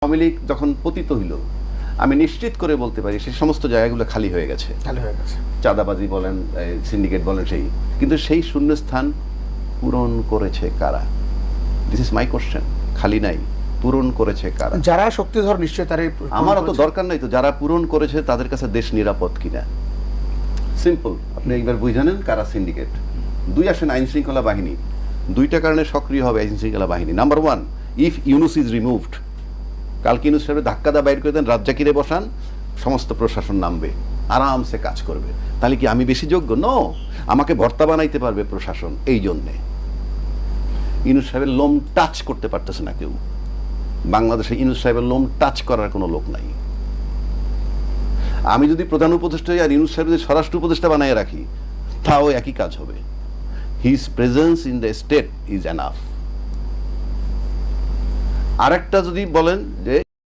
আওয়ামী লীগ যখন পতিত হইল, আমি নিশ্চিত করে বলতে পারি সেই সমস্ত জায়গাগুলো খালি হয়ে গেছে। চাঁদাবাজি বলেন, সিন্ডিকেট বলেন, কিন্তু সেই শূন্যস্থান পূরণ করেছে কারা? This is my question. খালি নাই, পূরণ করেছে কারা? যারা শক্তিধর নিশ্চয়ই তার। আমার অত দরকার নাই তো যারা পূরণ করেছে তাদের কাছে দেশ নিরাপদ কিনা। সিম্পল, আপনি একবার বুঝে নেন কারা সিন্ডিকেট। দুই আসেন আইন শৃঙ্খলা বাহিনী, দুইটা কারণে সক্রিয় হবে আইন শৃঙ্খলা বাহিনী। Number one, if Yunus is removed, কালকে ইউনুস সাহেব ধাক্কা দা বাইর করে দেন, রাজ্জাকিরে বসান, সমস্ত প্রশাসন নামবে, আরামসে কাজ করবে। তাহলে কি আমি বেশি যোগ্য? নো, আমাকে ভর্তা বানাইতে পারবে প্রশাসন। এই জন্যে ইউনুস সাহেবের লোম টাচ করতে পারতেছে না কেউ। বাংলাদেশে ইউনুস সাহেবের লোম টাচ করার কোনো লোক নাই। আমি যদি প্রধান উপদেষ্টা হই আর ইউনুস সাহেব যদি স্বরাষ্ট্র উপদেষ্টা বানাই রাখি, তাও একই কাজ হবে। His presence in the state is enough. আরেকটা যদি বলেন যে